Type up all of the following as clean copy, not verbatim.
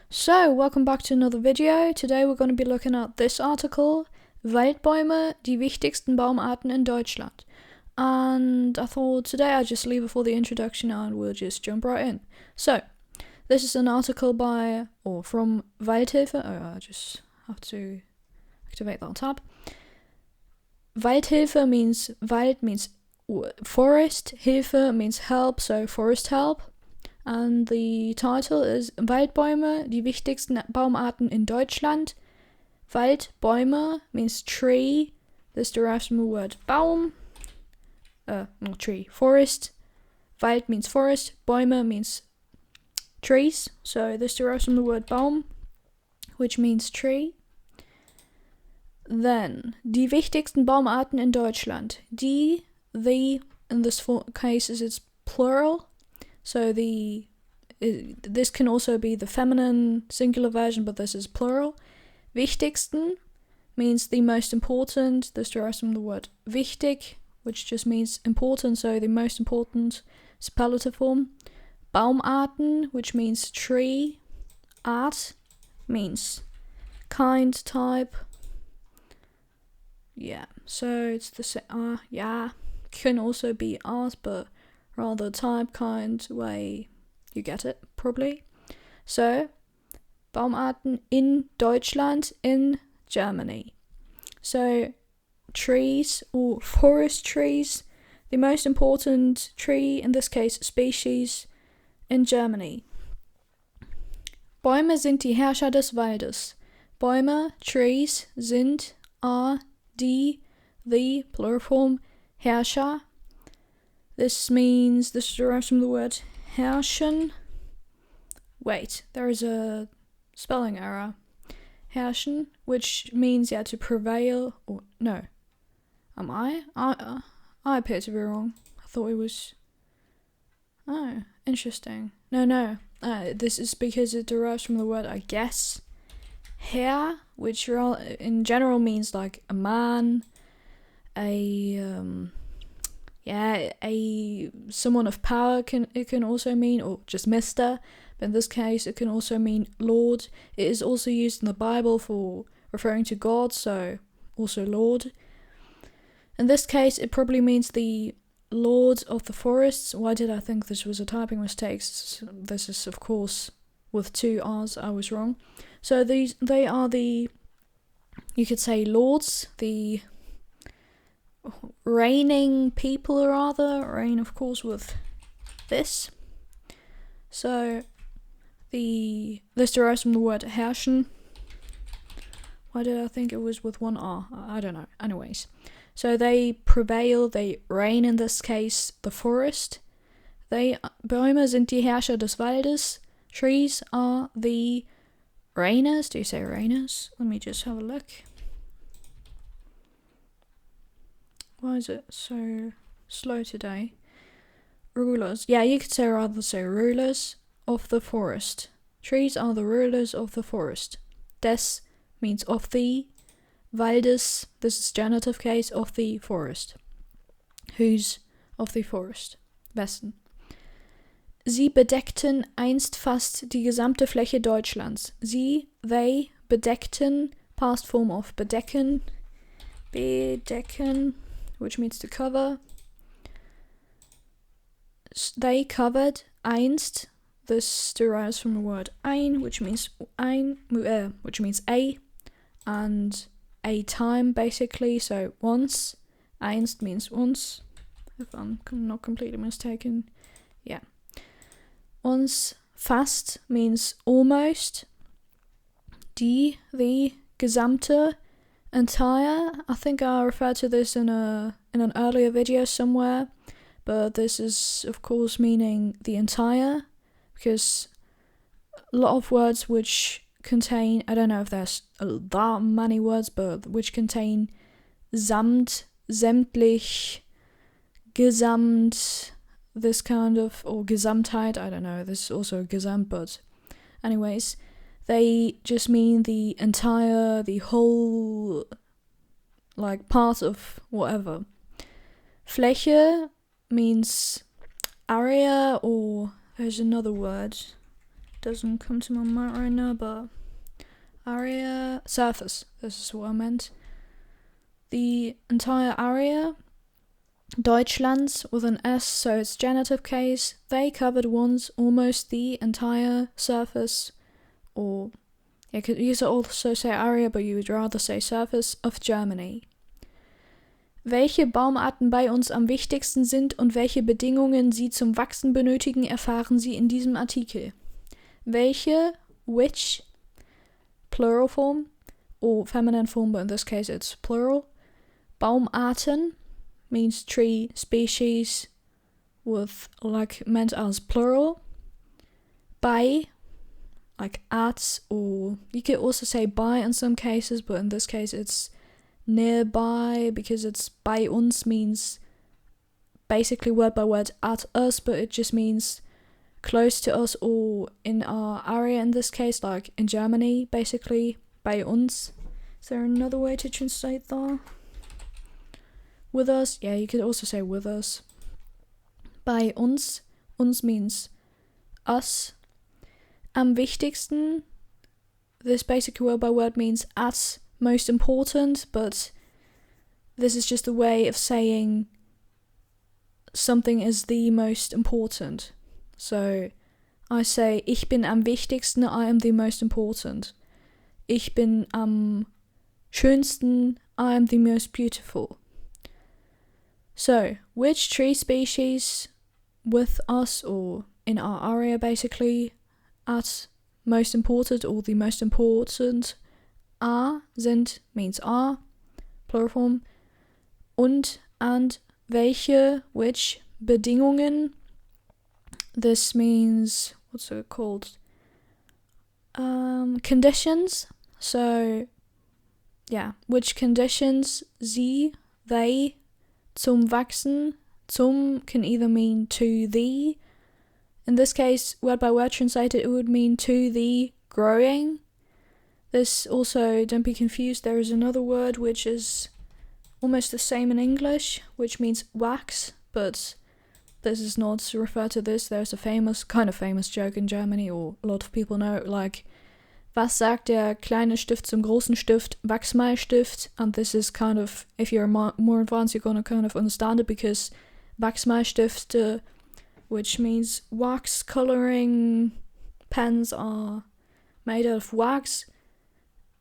So, welcome back to another video. Today we're going to be looking at this article, Waldbäume, die wichtigsten Baumarten in Deutschland. And I thought today I'd just leave it for the introduction and we'll just jump right in. So, this is an article from Waldhilfe. I just have to activate that tab. Waldhilfe means forest, Hilfe means help, so forest help. And the title is Waldbäume, die wichtigsten Baumarten in Deutschland. Waldbäume means tree. This derives from the word Baum. Not tree, forest. Wald means forest. Bäume means trees. So this derives from the word Baum, which means tree. Then, die wichtigsten Baumarten in Deutschland. The, in this case it's plural. So this can also be the feminine singular version, but this is plural. Wichtigsten means the most important. This derives from the word wichtig, which just means important, so the most important superlative form. Baumarten, which means tree. Art means kind, type. Yeah, so it's the same. Can also be art, but rather type, kind, way, you get it, probably. So, Baumarten in Deutschland, in Germany. So, trees or forest trees, the most important tree, in this case species, in Germany. Bäume sind die Herrscher des Waldes. Bäume, trees, sind, are, die, the, plural form, Herrscher. This derives from the word herrschen. Wait, there is a spelling error. Herrschen, which means to prevail, or no. Am I? I appear to be wrong. I thought it was... Oh, interesting. No. This is because it derives from the word, I guess, Herr, which in general means like a man, someone of power it can also mean, or just Mr. But in this case, it can also mean Lord. It is also used in the Bible for referring to God, so also Lord. In this case, it probably means the Lord of the forests. Why did I think this was a typing mistake? This is, of course, with two R's. I was wrong. So they are the, you could say, lords, the reigning people, reign of course with this. So this derives from the word herrschen. Why did I think it was with one R? I don't know. Anyways, so they prevail, they reign, in this case the forest. Bäume sind die Herrscher des Waldes. Trees are the reigners. Do you say reigners? Let me just have a look. Why is it so slow today? Rulers. Yeah, you could rather say rulers of the forest. Trees are the rulers of the forest. Des means of the. Waldes, this is genitive case, of the forest. Whose of the forest? Wessen. Sie bedeckten einst fast die gesamte Fläche Deutschlands. They bedeckten, past form of bedecken, which means to cover. They covered einst. This derives from the word ein, which means a, and a time basically. So once, einst means once, if I'm not completely mistaken. Yeah. Once, fast means almost. The gesamte, entire. I think I referred to this in an earlier video somewhere, but this is of course meaning the entire, because a lot of words which contain, I don't know if there's that many words, but which contain samt, sämtlich, gesamt, this kind of, or Gesamtheit, I don't know, this is also gesamt, but anyways, they just mean the entire, the whole, like part of whatever. Fläche means area, or there's another word doesn't come to my mind right now, but area, surface, this is what I meant. The entire area, Deutschlands with an S, so it's genitive case, they covered once almost the entire surface, or you could also say area, but you would rather say surface of Germany. Welche Baumarten bei uns am wichtigsten sind und welche Bedingungen sie zum Wachsen benötigen, erfahren Sie in diesem Artikel. Welche, which, plural form, or feminine form, but in this case it's plural. Baumarten means tree species with like meant as plural. Bei, like at, or you could also say by in some cases, but in this case it's nearby, because it's bei uns means basically word by word at us, but it just means close to us or in our area in this case, like in Germany, basically, bei uns. Is there another way to translate that? With us? Yeah, you could also say with us. Bei uns. Uns means us. Am wichtigsten. This basic word by word means at most important, but this is just a way of saying something is the most important. So I say, ich bin am wichtigsten, I am the most important. Ich bin am schönsten, I am the most beautiful. So, which tree species with us, or in our area basically, at most important or the most important, are, sind means are, plural form, und, welche, which, Bedingungen, this means, what's it called? Conditions. So, yeah, which conditions sie, they, zum Wachsen, zum can either mean to the. In this case, word by word translated, it would mean to the growing. This also, don't be confused, there is another word which is almost the same in English, which means wax, but this is not to refer to this. There's a kind of famous joke in Germany, or a lot of people know it, like, was sagt der kleine Stift zum großen Stift? Wachsmalstift. And this is kind of, if you're more advanced, you're gonna kind of understand it, because Wachsmalstift, which means wax coloring pens, are made out of wax.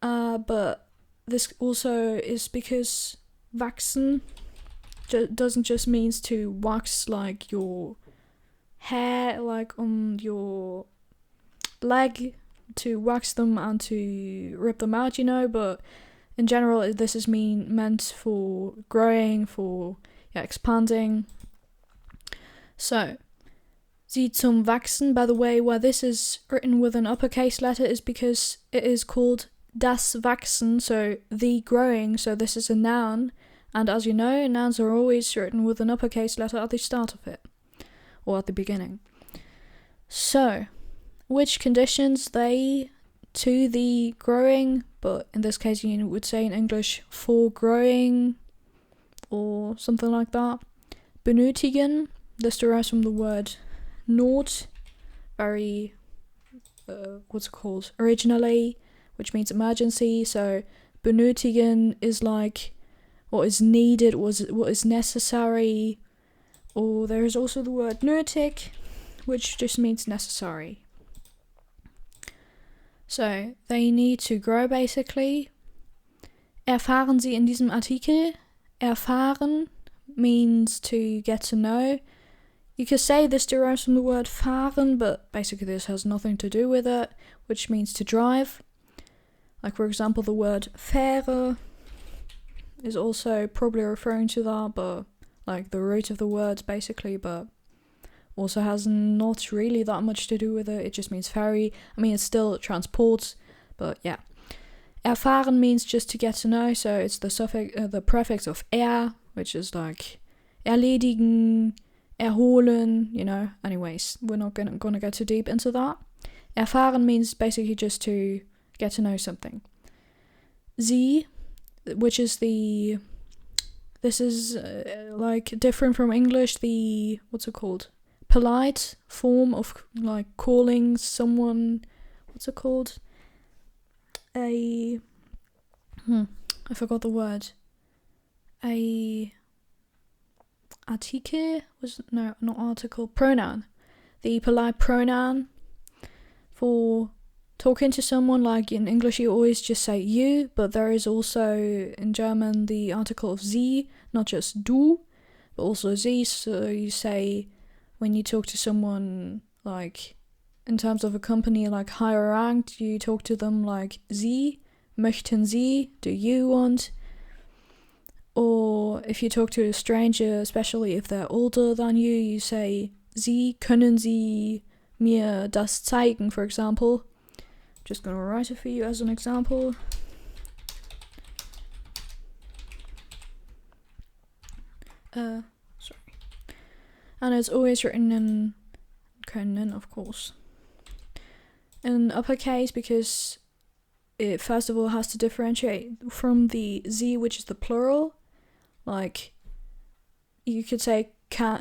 But this also is because wachsen doesn't just means to wax like your hair, like on your leg, to wax them and to rip them out, but in general this is meant for growing, for expanding. So, sie zum Wachsen, by the way, why this is written with an uppercase letter is because it is called das Wachsen, so the growing, so this is a noun, and as you know, nouns are always written with an uppercase letter at the start of it, or at the beginning. So, which conditions they to the growing, but in this case you would say in English for growing, or something like that. Benötigen, this derives from the word Not, very, what's it called, originally, which means emergency, so benötigen is like what is needed, what is necessary, or there is also the word nötig, which just means necessary. So, they need to grow basically. Erfahren Sie in diesem Artikel. Erfahren means to get to know. You could say this derives from the word fahren, but basically this has nothing to do with it, which means to drive. Like, for example, the word fähre is also probably referring to that, but like the root of the words basically, but also has not really that much to do with it. It just means ferry. I mean, it's still transport, but yeah. Erfahren means just to get to know, so it's the prefix of er, which is like erledigen, erholen, Anyways, we're not gonna go too deep into that. Erfahren means basically just to get to know something. Sie, which is this is like different from English, what's it called? polite form of like calling someone, what's it called? I forgot the word. Artikel not article, pronoun. The polite pronoun for talking to someone, like in English you always just say you, but there is also in German the article of sie, not just du, but also sie. So you say when you talk to someone, like in terms of a company like higher ranked, you talk to them like sie, möchten sie, do you want? Or if you talk to a stranger, especially if they're older than you, you say sie, können sie mir das zeigen, for example. Just gonna write it for you as an example. Sorry. And it's always written in können, of course. In uppercase, because it first of all has to differentiate from the sie, which is the plural. Like, you could say,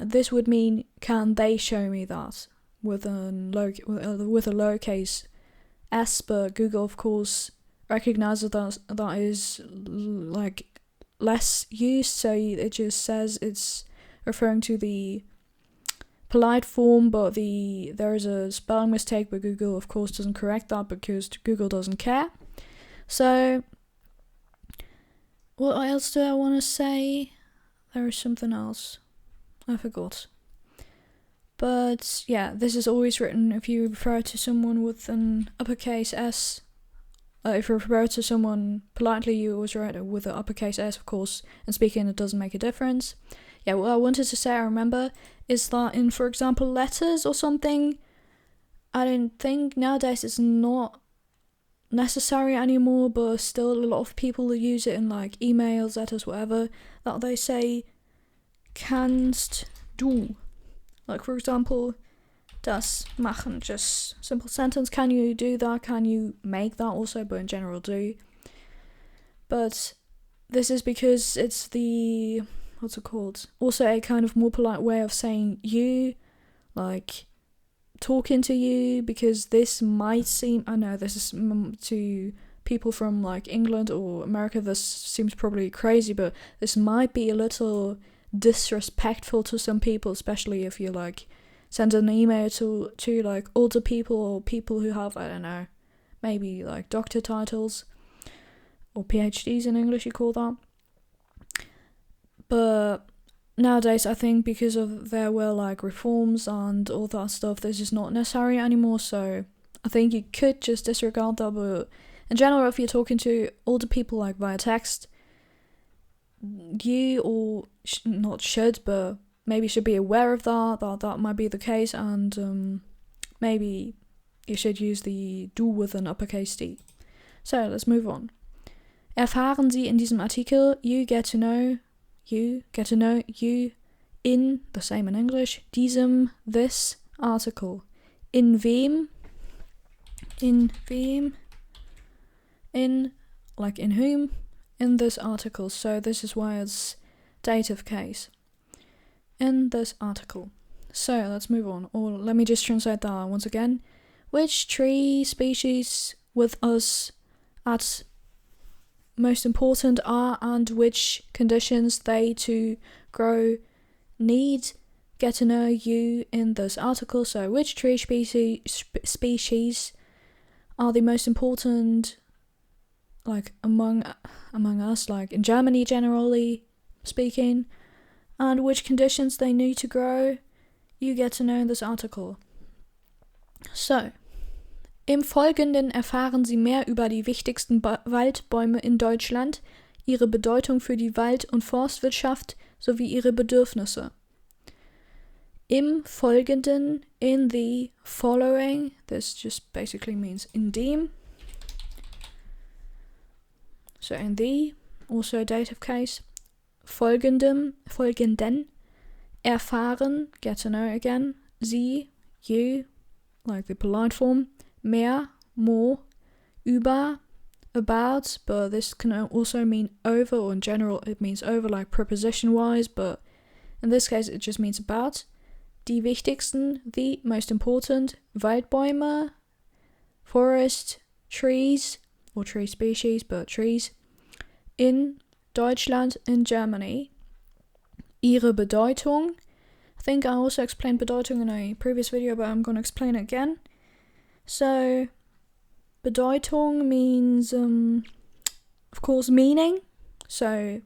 this would mean, can they show me that? With a lowercase s, but Google, of course, recognizes that is like less used, so it just says it's referring to the polite form, but there is a spelling mistake, but Google, of course, doesn't correct that because Google doesn't care. So, what else do I want to say? There is something else. I forgot. But yeah, this is always written if you refer to someone with an uppercase S. If you refer to someone politely, you always write it with an uppercase S, of course. And speaking, it doesn't make a difference. Yeah, what I wanted to say, I remember, is that in, for example, letters or something, I don't think nowadays it's not necessary anymore, but still a lot of people use it in like emails, letters, whatever, that they say kannst du. Like, for example, das machen, just simple sentence, can you do that, can you make that also, but in general do. But this is because it's the, what's it called, also a kind of more polite way of saying you, like talking to you, because this might seem, I know this is to people from like England or America, this seems probably crazy, but this might be a little disrespectful to some people, especially if you like send an email to like older people or people who have, I don't know, maybe like doctor titles or PhDs in English, you call that. But nowadays, I think because of there were like reforms and all that stuff, this is not necessary anymore, so I think you could just disregard that. But in general, if you're talking to older people like via text, you or not should, but maybe should be aware of that might be the case, and maybe you should use the du with an uppercase D. So let's move on. Erfahren Sie in diesem Artikel, you get to know you in, the same in English, diesem, this article. In wem, like in whom, in this article. So this is why it's dative case. In this article. So let's move on. Or let me just translate that once again. Which tree species with us at most important are, and which conditions they to grow need, get to know you in this article. So which tree species are the most important, like among us, like in Germany generally speaking, and which conditions they need to grow, you get to know in this article. So, im Folgenden erfahren Sie mehr über die wichtigsten Waldbäume in Deutschland, ihre Bedeutung für die Wald- und Forstwirtschaft sowie ihre Bedürfnisse. Im Folgenden, in the following, this just basically means in dem. So in the, also a dative case. Folgenden, erfahren, get to know again. Sie, you, like the polite form. Mehr, more. Über, about, but this can also mean over, or in general it means over, like preposition wise, but in this case it just means about. die wichtigsten, the most important, Waldbäume, forest, trees, or tree species, but trees, in Deutschland, in Germany. Ihre Bedeutung. I think I also explained Bedeutung in a previous video, but I'm going to explain it again. So, Bedeutung means, of course, meaning. So,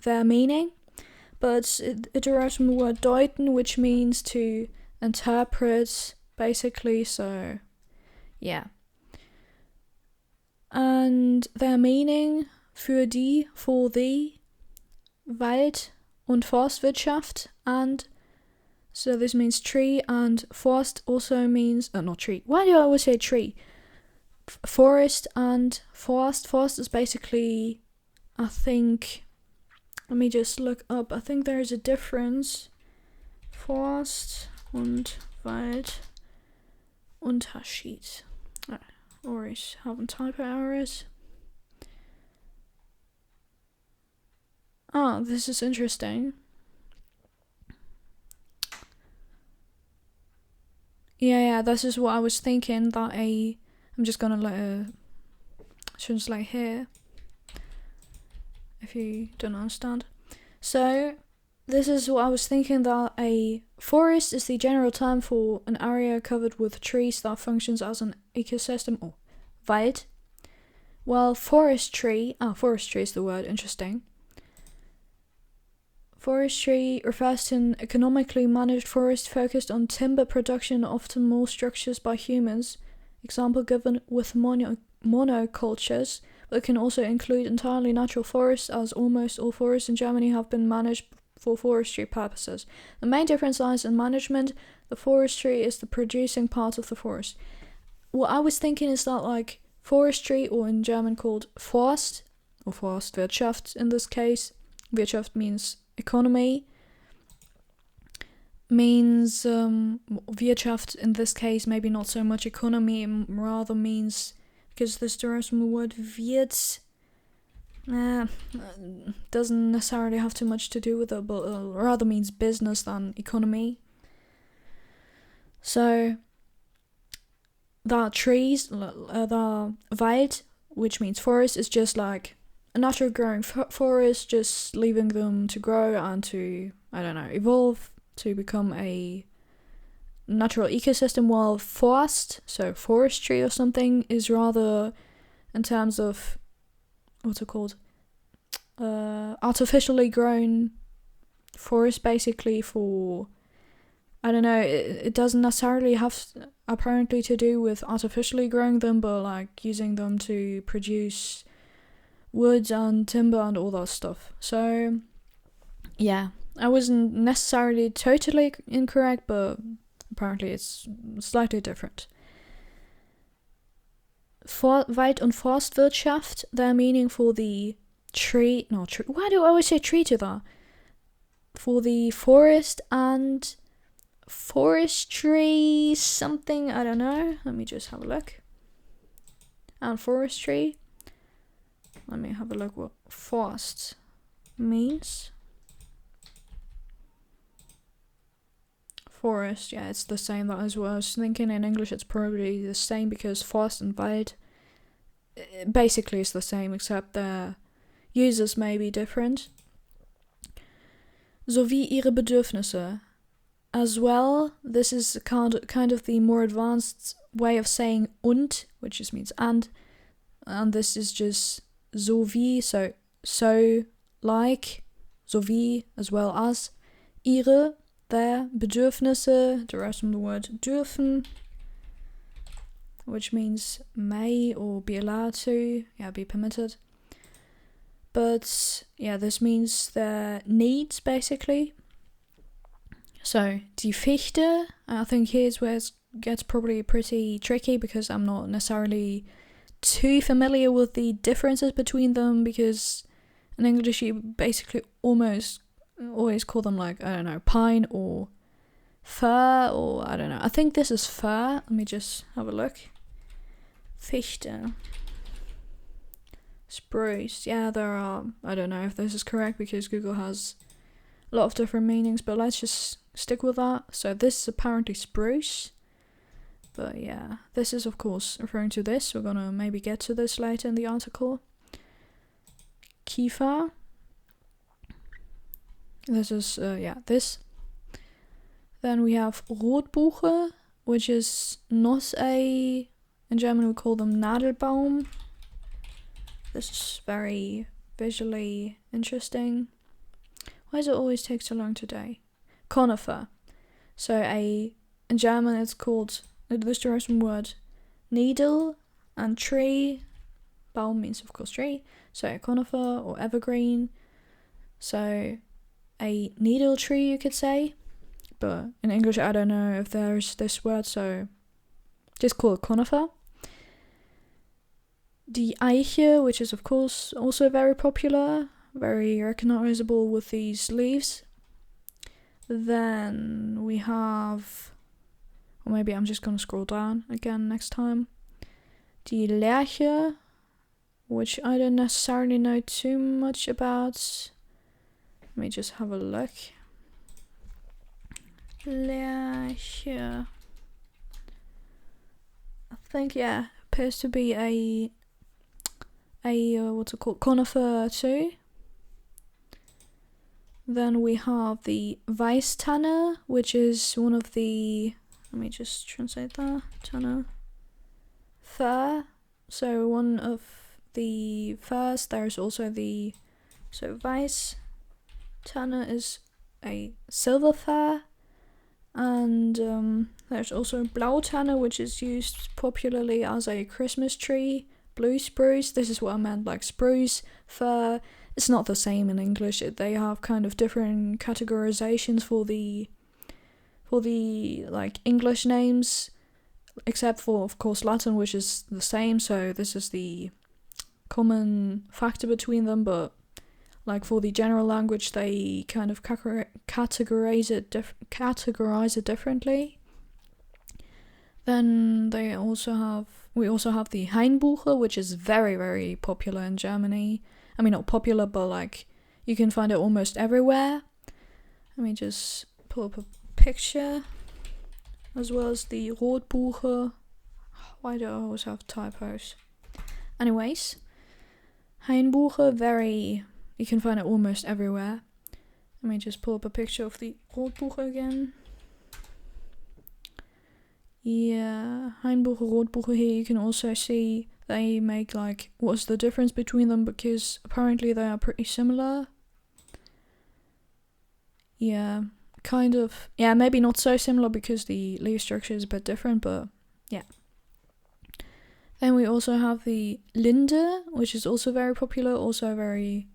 their meaning. But it derives from the word deuten, which means to interpret, basically. So, yeah. And their meaning for the Wald- und Forstwirtschaft, and so this means tree, and Forst also means, not tree. Why do I always say tree? Forest and Forst. Forst is basically, I think, let me just look up. I think there is a difference. Forst und Wald. Unterschied. Or ich habe ein typo errors. Ah, this is interesting. Yeah, this is what I was thinking, that I'm just gonna translate here, if you don't understand. So, this is what I was thinking, that a forest is the general term for an area covered with trees that functions as an ecosystem, or Wald. Well, forestry is the word, interesting. Forestry refers to an economically managed forest focused on timber production, often more structures by humans. Example given with monocultures, but it can also include entirely natural forests, as almost all forests in Germany have been managed for forestry purposes. The main difference lies in management. The forestry is the producing part of the forest. What I was thinking is that, like, forestry, or in German called Forst, or Forstwirtschaft in this case, Wirtschaft means economy, means Wirtschaft in this case maybe not so much economy, rather means, because this derives from the word Wirt, doesn't necessarily have too much to do with it, but rather means business than economy. So the trees, the Wald, which means forest, is just like a natural growing forest, just leaving them to grow and to, evolve to become a natural ecosystem, while Forst, so forestry or something, is rather in terms of, what's it called? Artificially grown forest, basically, for, it doesn't necessarily have apparently to do with artificially growing them, but like using them to produce woods and timber and all that stuff. So, yeah, I wasn't necessarily totally incorrect, but apparently it's slightly different. Wald- und Forstwirtschaft, their meaning for the tree, why do I always say tree to that? For the forest and forestry something, I don't know. Let me just have a look. And forestry. Let me have a look what Forst means. Forest, yeah, it's the same. That is what I was thinking. In English it's probably the same, because Forst and Wald basically is the same, except their users may be different. Sowie ihre Bedürfnisse. As well, this is kind of the more advanced way of saying und, which just means and this is just sowie, so like, sowie as well as, ihre, their, Bedürfnisse derives from the word dürfen, which means may or be allowed to, be permitted. But yeah, this means their needs, basically. So, die Fichte, I think here's where it gets probably pretty tricky, because I'm not necessarily too familiar with the differences between them, because in English you basically almost always call them, like, pine or fir, or I think this is fir. Let me just have a look. Fichte. Spruce. Yeah, there are, I don't know if this is correct, because Google has a lot of different meanings, but let's just stick with that. So this is apparently spruce. But yeah, this is of course referring to this. We're gonna maybe get to this later in the article. Kiefer. This is, this. Then we have Rotbuche, which is not in German we call them Nadelbaum. This is very visually interesting. Why does it always take so long today? Conifer. So in German it's called, this derives from word needle and tree. Baum means of course tree. So a conifer or evergreen. So a needle tree you could say. But in English I don't know if there's this word, so just call it conifer. Die Eiche, which is of course also very popular, very recognizable with these leaves. Then we have, or maybe I'm just gonna scroll down again next time. Die Lärche, which I don't necessarily know too much about. Let me just have a look. Lärche. I think, yeah, appears to be a what's it called, conifer too. Then we have the Weißtanne, which is one of the, let me just translate that, Tanne, fir. So one of the firs, there's also the, so Weißtanne is a silver fir. And there's also Blautanne, which is used popularly as a Christmas tree. Blue spruce, this is what I meant, like spruce, fir. It's not the same in English. They have kind of different categorizations for the like English names, except for of course Latin, which is the same. So this is the common factor between them, but like for the general language, they kind of categorize it differently. Then we also have the Hainbuche, which is very, very popular in Germany. I mean, not popular, but like you can find it almost everywhere. Let me just pull up a picture, as well as the Rotbuche. Why do I always have typos? Anyways, Hainbuche, you can find it almost everywhere. Let me just pull up a picture of the Rotbuche again. Yeah, Hainbuche, Rotbuche here, you can also see they make like, what's the difference between them, because apparently they are pretty similar. Yeah, kind of. Yeah, maybe not so similar because the leaf structure is a bit different, but yeah. Then we also have the Linde, which is also very popular, also very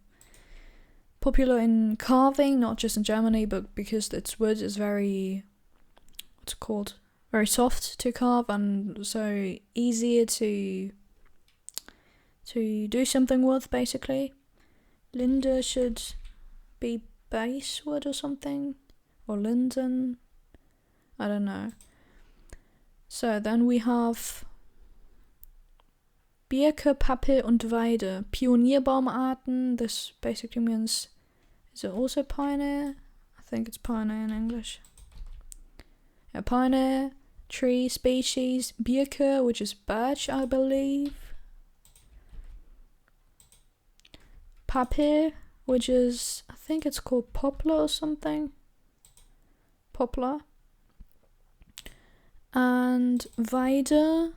popular in carving, not just in Germany, but because its wood is very, what's it called? Very soft to carve and so easier to do something with, basically. Linde should be basswood or something, or linden, I don't know. So then we have Birke, Pappel und Weide, Pionierbaumarten. This basically means, is it also pioneer? I think it's pioneer in English. A pioneer tree species, Birke, which is birch, I believe. Pappel, which is, I think it's called poplar or something. Poplar. And Weide,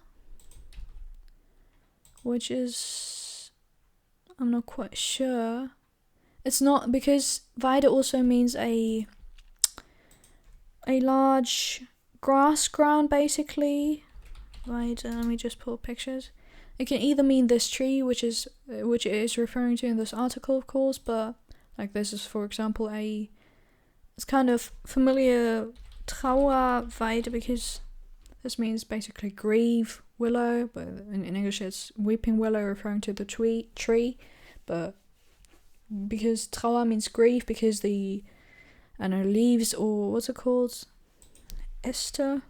which is, I'm not quite sure. It's not, because Weide also means a large grass ground, basically. Weide, let me just pull pictures. It can either mean this tree, which it is referring to in this article, of course, but like this is, for example, it's kind of familiar Trauerweide, because this means basically grieve willow, but in English it's weeping willow, referring to the tree. But because Trauer means grief, because the, I don't know, leaves, or what's it called? Ester?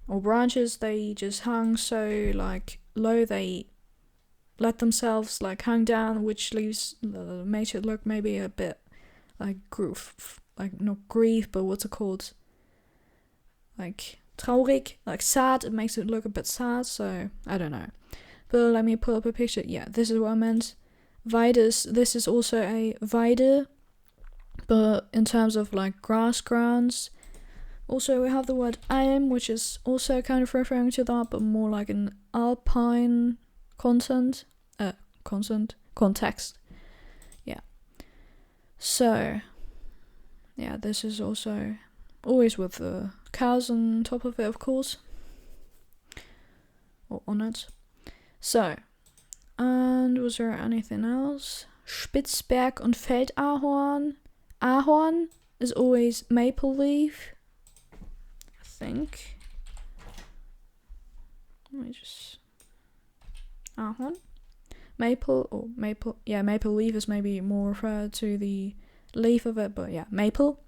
Or branches, they just hang so like low, they let themselves like hang down, which makes it look maybe a bit like not grief, but what's it called? Like traurig, like sad. It makes it look a bit sad, so I don't know. But let me pull up a picture. Yeah, this is what I meant. Weides, this is also a weide, but in terms of like grass grounds. Also, we have the word Alm, which is also kind of referring to that, but more like an alpine context. Yeah. So, yeah, this is also always with the cows on top of it, of course. Or on it. So, and was there anything else? Spitzberg und Feldahorn. Ahorn is always maple leaf. I think. Let me just... Ahorn. Maple leaf is maybe more referred to the leaf of it, but yeah, maple.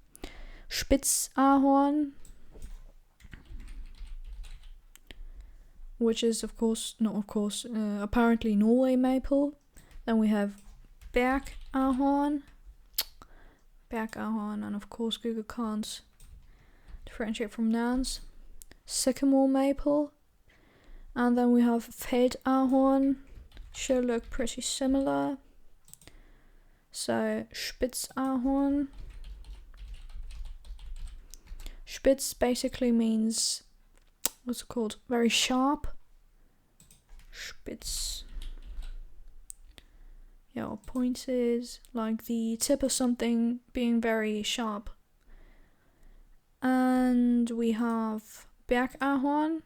Spitzahorn, which is apparently Norway maple. Then we have Bergahorn, and of course Google can't differentiate from nouns. Sycamore maple, and then we have Feldahorn. Should look pretty similar. So Spitzahorn. Spitz basically means, what's it called? Very sharp. Spitz. Yeah, or pointed, like the tip of something being very sharp. And we have Bergahorn.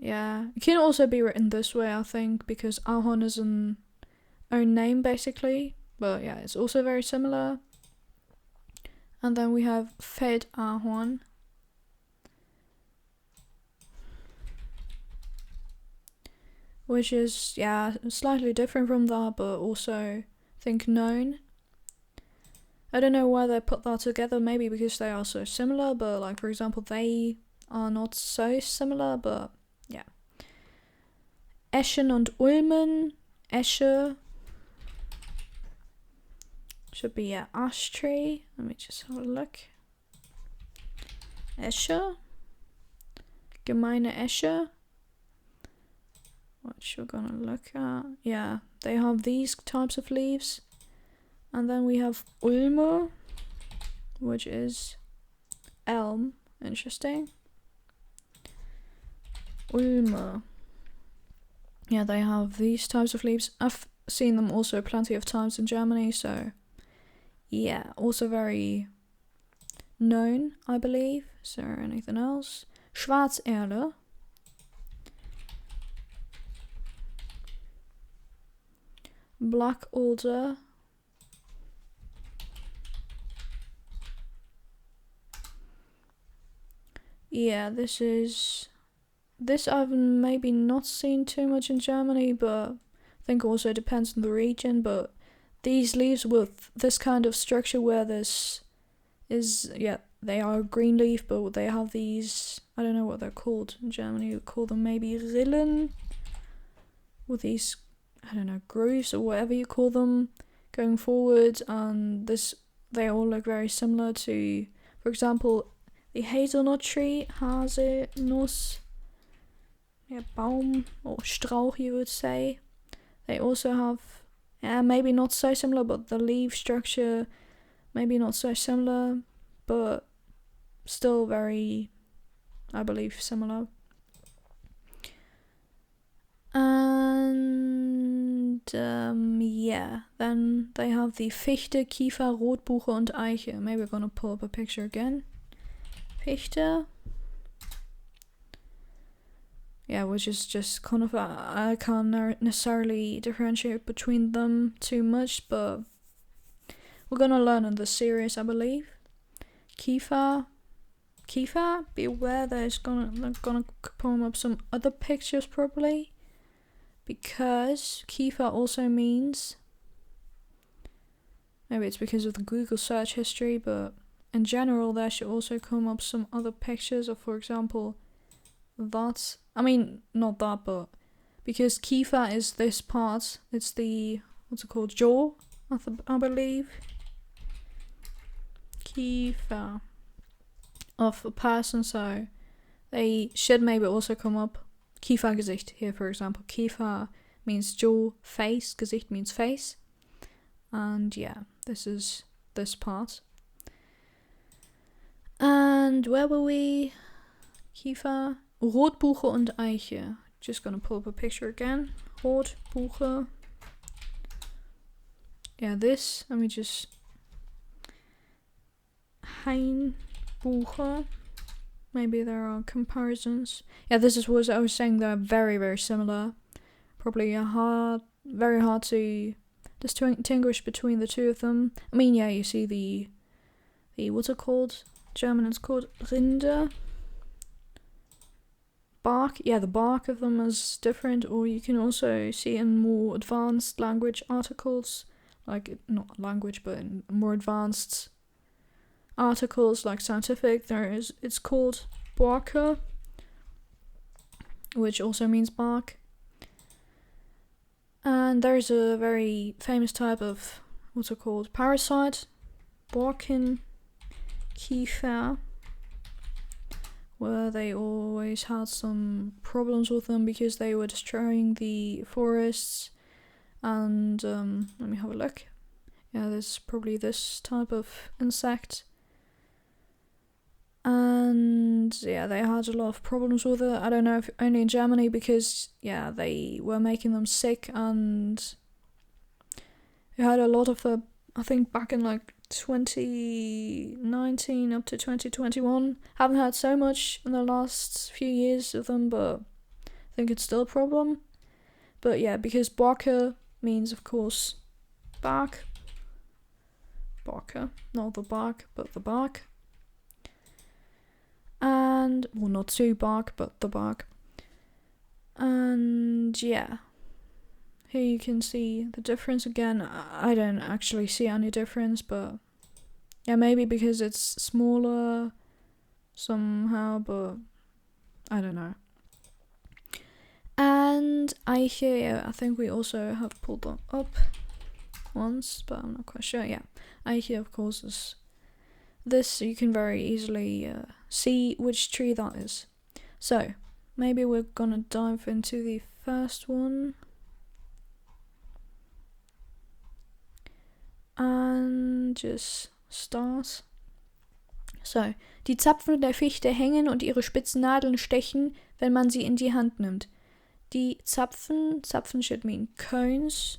Yeah, it can also be written this way, I think, because Ahorn is an own name, basically. But yeah, it's also very similar. And then we have Feldahorn. Which is, yeah, slightly different from that, but also, I think, known. I don't know why they put that together, maybe because they are so similar, but like, for example, they are not so similar, but yeah. Eschen und Ulmen. Esche should be an ash tree. Let me just have a look. Esche. Gemeine Esche. What you're gonna look at. Yeah, they have these types of leaves. And then we have Ulme, which is elm. Interesting. Ulme. Yeah, they have these types of leaves. I've seen them also plenty of times in Germany, so yeah, also very known, I believe. Is there anything else? Schwarzerde. Black alder. Yeah, this I've maybe not seen too much in Germany, but I think also depends on the region, but these leaves with this kind of structure where this is, yeah, they are a green leaf, but they have these, I don't know what they're called in Germany, we call them maybe Rillen, with these, I don't know, grooves or whatever you call them, going forward, and they all look very similar to, for example, the hazelnut tree, Haselnuss, yeah, Baum or Strauch, you would say. They also have, maybe not so similar, but the leaf structure maybe not so similar, but still very, I believe, similar. And yeah, then they have the Fichte, Kiefer, Rotbuche und Eiche. Maybe we're gonna pull up a picture again. Fichte. Yeah, which is just kind of, I can't necessarily differentiate between them too much, but we're gonna learn in this series, I believe. Kiefer, beware, they're gonna pull up some other pictures probably, because Kiefer also means, maybe it's because of the Google search history, but in general there should also come up some other pictures of, for example, that, I mean, not that, but because Kiefer is this part. It's the, what's it called, jaw, I believe. Kiefer of a person, so they should maybe also come up. Kiefergesicht here, for example. Kiefer means jaw, face, Gesicht means face. And yeah, this is this part. And where were we? Kiefer, Rotbuche und Eiche. Just gonna pull up a picture again. Rotbuche. Yeah, this. Let me just. Hainbuche. Maybe there are comparisons. Yeah, this is what I was saying. They're very, very similar. Probably very hard to distinguish between the two of them. I mean, yeah, you see the what's it called? German, it's called Rinde. Bark. Yeah, the bark of them is different, or you can also see in more advanced language articles, like, not language, but in more advanced articles, like scientific, it's called Borke, which also means bark. And there's a very famous type of, what's it called, parasite, Borkenkiefer, where they always had some problems with them because they were destroying the forests. And let me have a look. Yeah, there's probably this type of insect. And yeah, they had a lot of problems with it. I don't know if only in Germany, because yeah, they were making them sick, and we had a lot of I think back in like 2019 up to 2021. Haven't had so much in the last few years of them, but I think it's still a problem. But yeah, because Borke means, of course, bark. Borke, not the bark, but the bark. And, well, not to bark, but the bark. And yeah, here you can see the difference again. I don't actually see any difference, but yeah, maybe because it's smaller somehow, but I don't know. And Eiche, yeah, I think we also have pulled them up once, but I'm not quite sure. Yeah, Eiche, of course, is this. You can very easily see which tree that is. So maybe we're gonna dive into the first one and just start. So, die Zapfen der Fichte hängen und ihre spitzen Nadeln stechen, wenn man sie in die Hand nimmt. Die Zapfen should mean cones.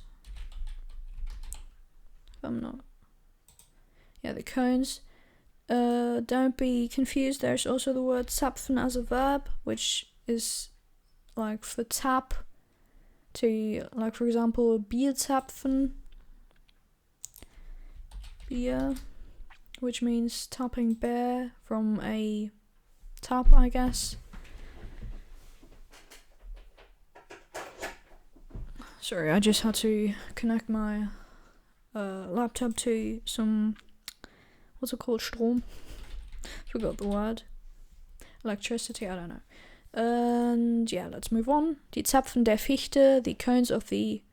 If I'm not. Yeah, the cones. Don't be confused, there's also the word zapfen as a verb, which is like for tap, to, like, for example, Bier zapfen, beer, which means tapping beer from a tap, I guess. Sorry, I just had to connect my laptop to some, what's it called, Strom? Forgot the word. Electricity, I don't know. And yeah, let's move on. Die Zapfen der Fichte, the cones of the,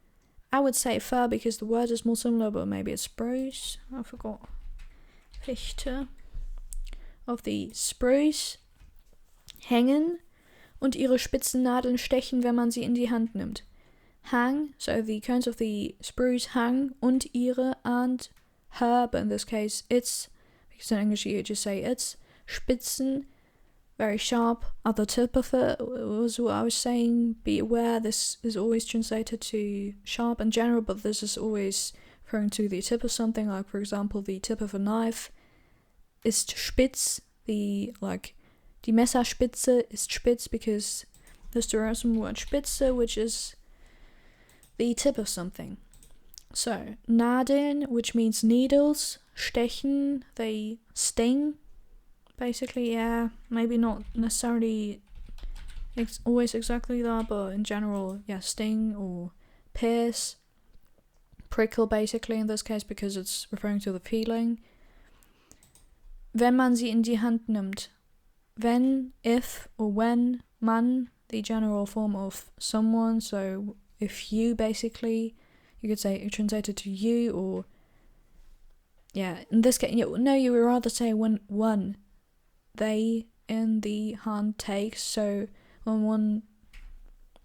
I would say fir because the word is more similar, but maybe it's spruce. I forgot. Fichte. Of the spruce hängen und ihre spitzen Nadeln stechen, wenn man sie in die Hand nimmt. Hang, so the cones of the spruce hang, und ihre, and her, but in this case it's, because in English you just say it's, Spitzen, very sharp, at the tip of it was what I was saying. Be aware, this is always translated to sharp in general, but this is always referring to the tip of something, like for example the tip of a knife is spitz, die Messerspitze is spitz because this derives from the word Spitze, which is the tip of something. So, Nadeln, which means needles, stechen, they sting. Basically, yeah, maybe not necessarily always exactly that, but in general, yeah, sting or pierce, prickle basically in this case because it's referring to the feeling. Wenn man sie in die Hand nimmt. wenn, if, or when, man, the general form of someone. So if you, basically, you could say translated to you, or yeah, in this case, no, you would rather say when one, they in the hand takes, so when one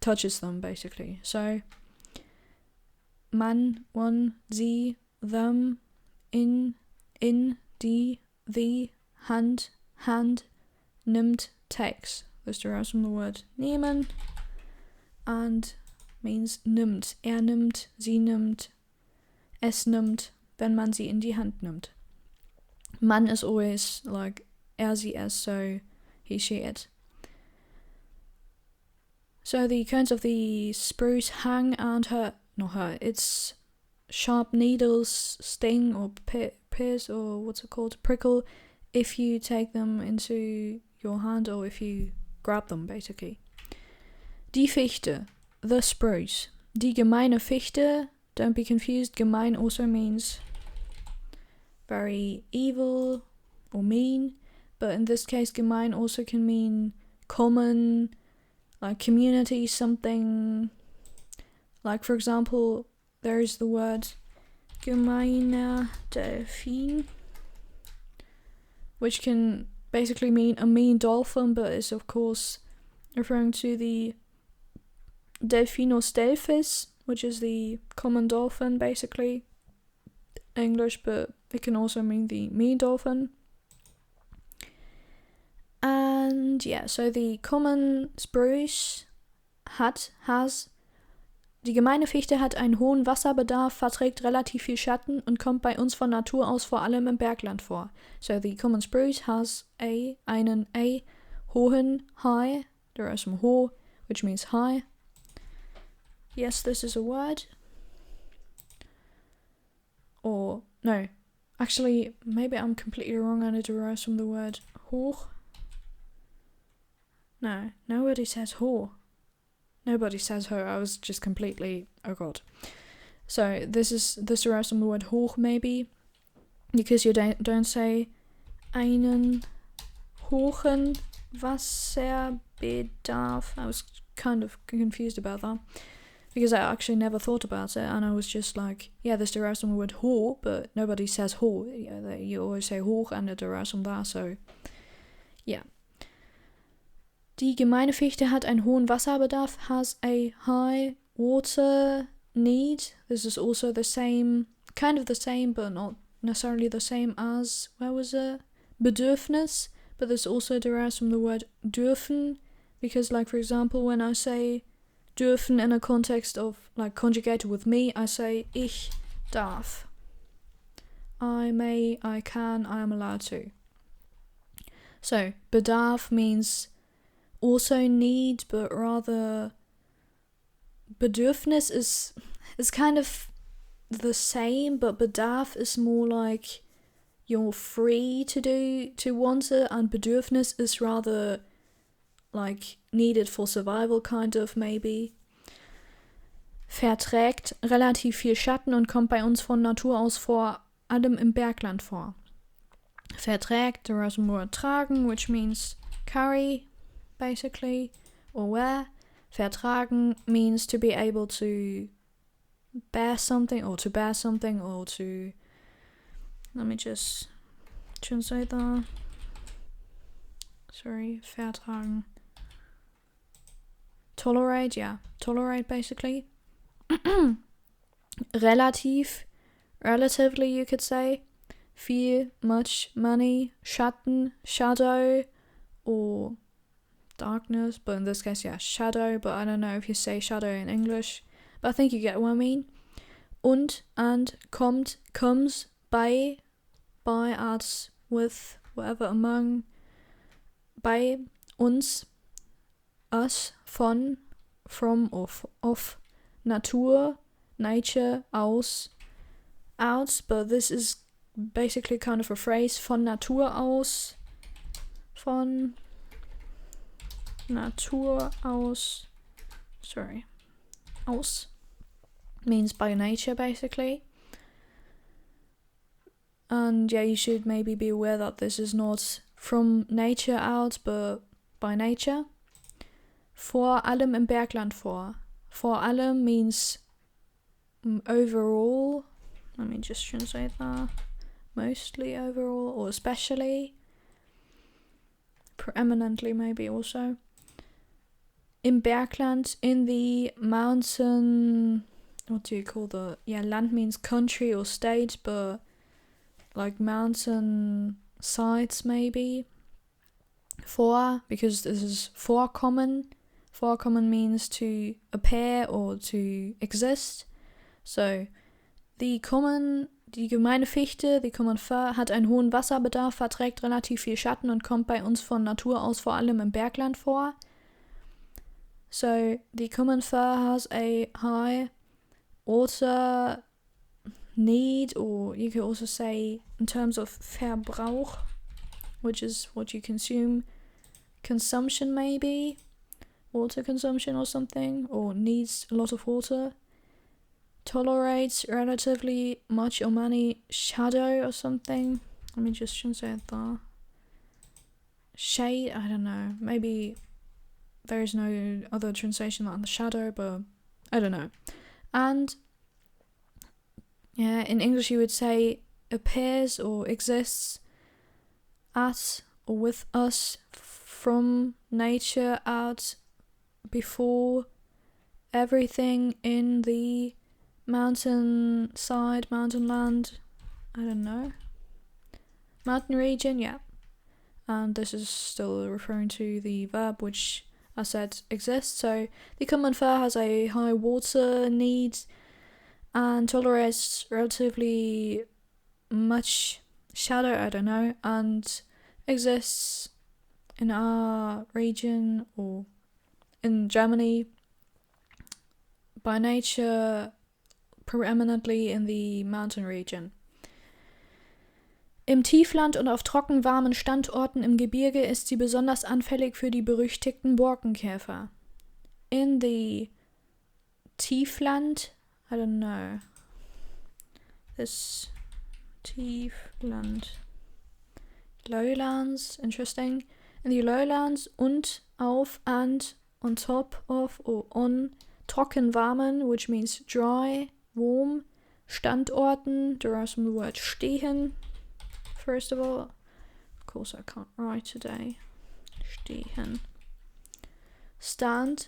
touches them, basically. So man, one, sie, them, in, die, the, hand, nimmt, takes. This derives from the word nehmen and means nimmt. Nimmt, sie nimmt, es nimmt, wenn man sie in die Hand nimmt. Man is always like sie, es, so he, she, it. So the cones of the spruce hang and its sharp needles sting or pierce, or what's it called, prickle, if you take them into your hand or if you grab them, basically. Die Fichte, the spruce. Die gemeine Fichte, don't be confused, gemein also means very evil or mean, but in this case gemein also can mean common, like community, something, like for example, there is the word gemeiner Delfin, which can basically mean a mean dolphin, but is of course referring to the Delphinus delphis, which is the common dolphin, basically, English, but it can also mean the mean dolphin. And yeah, so the common spruce has, die gemeine Fichte hat einen hohen Wasserbedarf, verträgt relativ viel Schatten und kommt bei uns von Natur aus vor allem im Bergland vor. So the common spruce has einen hohen, high, there are some ho, which means high. Yes, this is a word. Or, no, actually, maybe I'm completely wrong and it derives from the word hoch. No, nobody says ho. Nobody says ho. I was just completely, oh god. So this derives from the word hoch, maybe, because you don't say einen hohen Wasserbedarf. I was kind of confused about that, because I actually never thought about it, and I was just like, yeah, this derives from the word ho, but nobody says ho. You always say hoch, and it derives from that, so yeah. Die gemeine Fichte hat einen hohen Wasserbedarf, has a high water need. This is also the same, kind of the same, but not necessarily the same as, where was it? Bedürfnis, but this also derives from the word dürfen, because like for example, when I say dürfen in a context of like conjugated with me, I say ich darf. I may, I can, I am allowed to. So Bedarf means also need, but rather Bedürfnis is kind of the same, but Bedarf is more like you're free to want it, and Bedürfnis is rather like needed for survival, kind of, maybe. Verträgt relativ viel Schatten und kommt bei uns von Natur aus vor allem im Bergland vor. Verträgt, there is more tragen, which means carry, basically, or wear. Vertragen means to be able to bear something, or to bear something, or to, let me just translate that. Sorry, vertragen. Tolerate, yeah, tolerate, basically. Relatively, you could say. Viel, much, money, Schatten, shadow, or darkness, but in this case, yeah, shadow, but I don't know if you say shadow in English, but I think you get what I mean. Und, kommt, comes, bei, as, with, whatever, among, bei, uns, us, von, from, of, Natur, nature, aus, but this is basically kind of a phrase, von Natur aus, von Natur aus, aus means by nature, basically. And yeah, you should maybe be aware that this is not from nature out, but by nature. Vor allem im Bergland vor. Vor allem means overall. Let me just translate that. Mostly overall, or especially. Preeminently maybe also. Im Bergland, in the mountain, what do you call the, land means country or state, but like mountain sides maybe. Vor, because this is vorkommen. Vorkommen means to appear or to exist. So, die gemeine Fichte, die Common Fir, hat einen hohen Wasserbedarf, verträgt relativ viel Schatten und kommt bei uns von Natur aus vor allem im Bergland vor. So, the common fir has a high water need, or you could also say in terms of Verbrauch, which is what you consume, consumption maybe, water consumption or something, or needs a lot of water, tolerates relatively much or many shadow or something. Let me just translate that. Shade, I don't know, maybe there is no other translation than the shadow, but I don't know. And in English you would say appears or exists at or with us from nature out before everything in the mountainside, mountain land, I don't know. Mountain region, yeah. And this is still referring to the verb which I said exists. So the common fir has a high water need and tolerates relatively much shadow, I don't know, and exists in our region or in Germany by nature preeminently in the mountain region. Im Tiefland und auf trockenwarmen Standorten im Gebirge ist sie besonders anfällig für die berüchtigten Borkenkäfer. In the Tiefland, I don't know. This Tiefland. Lowlands, interesting. In the lowlands und auf and on top of or on trockenwarmen, which means dry, warm, Standorten, derives from the word stehen. First of all, of course I can't write today. Stehen. Stand.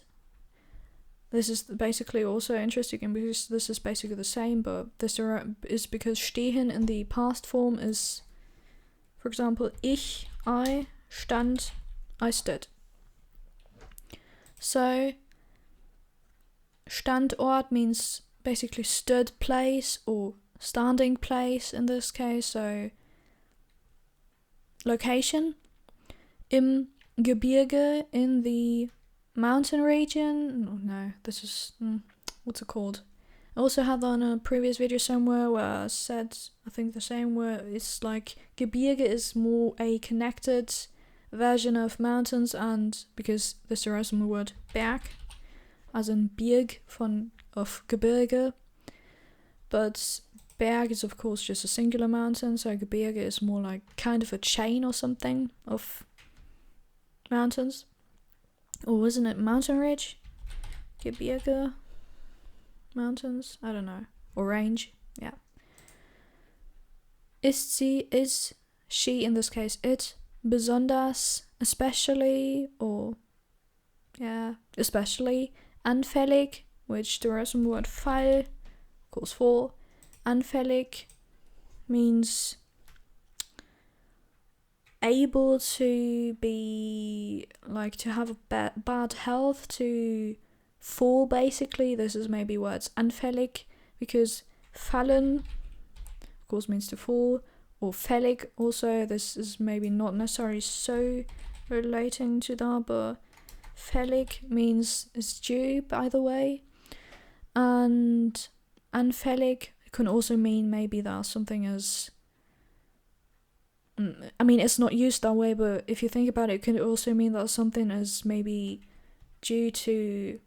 This is basically also interesting because this is basically the same, but this is because stehen in the past form is, for example, I stand, I stood. So, Standort means basically stood place or standing place in this case, so location. Im Gebirge, in the mountain region. No, this is, what's it called? I also had on a previous video somewhere where I said, I think the same, where it's like Gebirge is more a connected version of mountains, and because this derives from the word Berg, as in Birg of Gebirge, but Berg is of course just a singular mountain, so Gebirge is more like kind of a chain or something of mountains. Or isn't it mountain ridge? Gebirge? Mountains? I don't know. Or range? Yeah. Ist sie, is she, in this case it, besonders, especially, or especially, anfällig, which derives from the word Fall, of course for. Anfällig means able to be, like, to have a bad health, to fall basically. This is maybe words anfällig, because fallen of course means to fall, or fällig also. This is maybe not necessarily so relating to that, but fällig means is due, by the way. And anfällig can also mean maybe that something is, I mean, it's not used that way, but if you think about it, it can also mean that something is maybe due to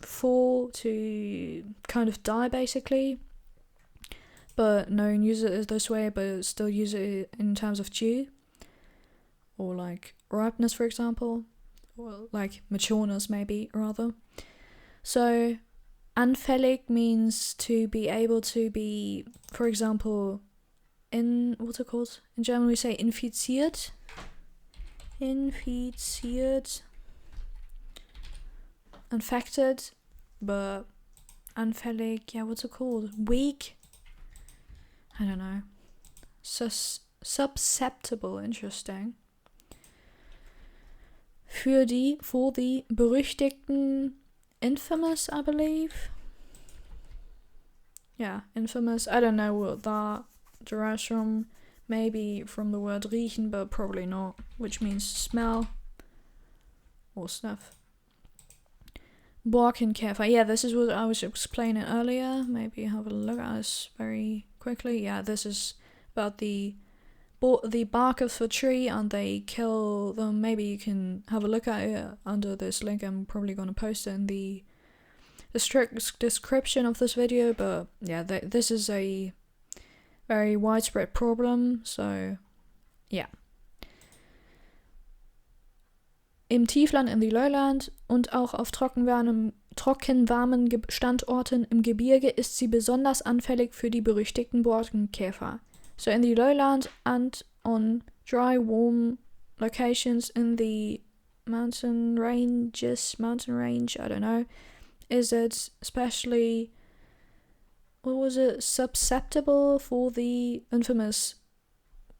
fall, to kind of die basically. But no one uses it this way, but still use it in terms of due. or like ripeness, for example, or like matureness, maybe rather. So anfällig means to be able to be, for example, what's it called? In German we say infiziert. Infiziert. Infected, but anfällig, yeah, what's it called? Weak? I don't know. Susceptible, interesting. For the berüchtigten infamous, I believe. Yeah, infamous. I don't know what that derives from. Maybe from the word riechen, but probably not, which means smell or snuff. Borkenkäfer. Yeah, this is what I was explaining earlier. Maybe have a look at this very quickly. Yeah, this is about the bark of the tree, and they kill them. Maybe you can have a look at it under this link. I'm probably going to post it in the strict description of this video. But yeah, this is a very widespread problem. So yeah. Im Tiefland, in the Lowland und auch auf trockenwarmen Standorten im Gebirge ist sie besonders anfällig für die berüchtigten Borkenkäfer. So in the lowland and on dry, warm locations in the mountain range, I don't know, is it especially, susceptible for the infamous,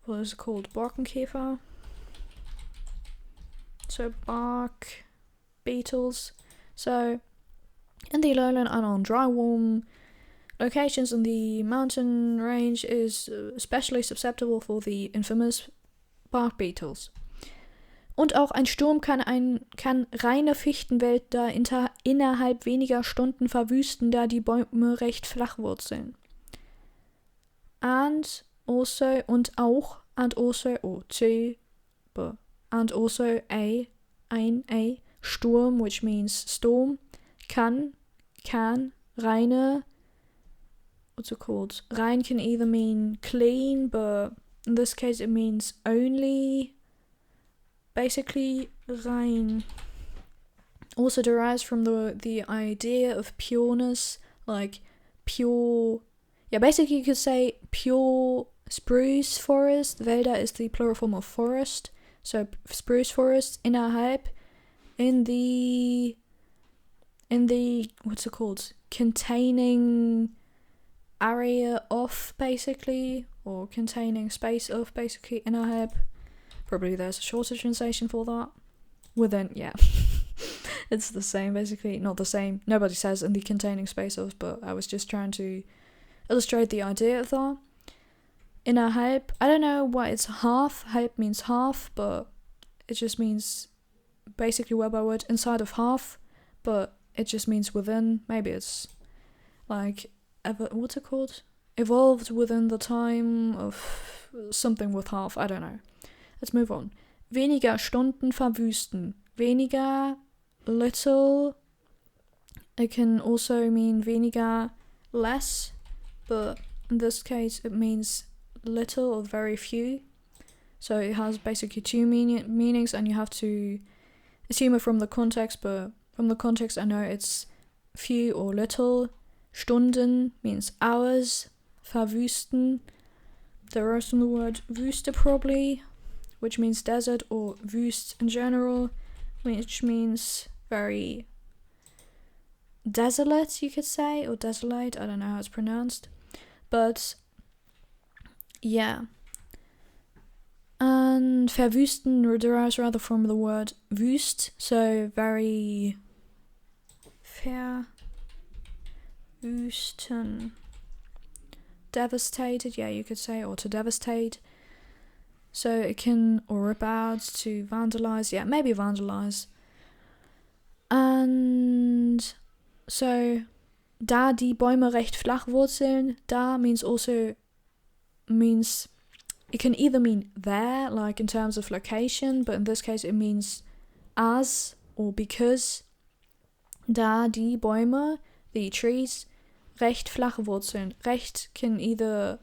what is it called, Borkenkäfer? So bark beetles. So in the lowland and on dry, warm locations in the mountain range is especially susceptible for the infamous bark beetles. Und auch ein Sturm kann reine Fichtenwälder innerhalb weniger Stunden verwüsten, da die Bäume recht flach wurzeln. And also a Sturm, which means storm, can reine, what's it called? Rein can either mean clean, but in this case it means only, basically rein. Also derives from the idea of pureness, like pure, yeah, basically you could say pure spruce forest. Wälder is the plural form of forest. So spruce forest innerhalb in the what's it called? Containing area of, basically, or containing space of, basically, innerhalb. Probably there's a shorter translation for that. Within, yeah. It's the same, basically. Not the same. Nobody says in the containing space of, but I was just trying to illustrate the idea of that. Innerhalb, I don't know why it's half. Halb means half, but it just means basically word by word inside of half, but it just means within. Maybe it's like, what's it called? Evolved within the time of something with half. I don't know. Let's move on. Weniger Stunden verwüsten. Weniger, little. It can also mean weniger, less, but in this case it means little or very few. So it has basically two meanings, and you have to assume it from the context, but from the context I know it's few or little. Stunden means hours. Verwüsten derives from the word Wüste, probably, which means desert, or Wüst in general, which means very desolate, you could say, or desolate. I don't know how it's pronounced, but yeah. And verwüsten derives rather from the word wüst, so very verwüsten. Devastated, yeah, you could say, or to devastate. So it can, or rip out, to vandalize, yeah, maybe vandalize. And so, da die Bäume recht flach wurzeln, da means it can either mean there, like in terms of location, but in this case it means as or because. Da die Bäume, the trees, recht flache Wurzeln. Recht can either,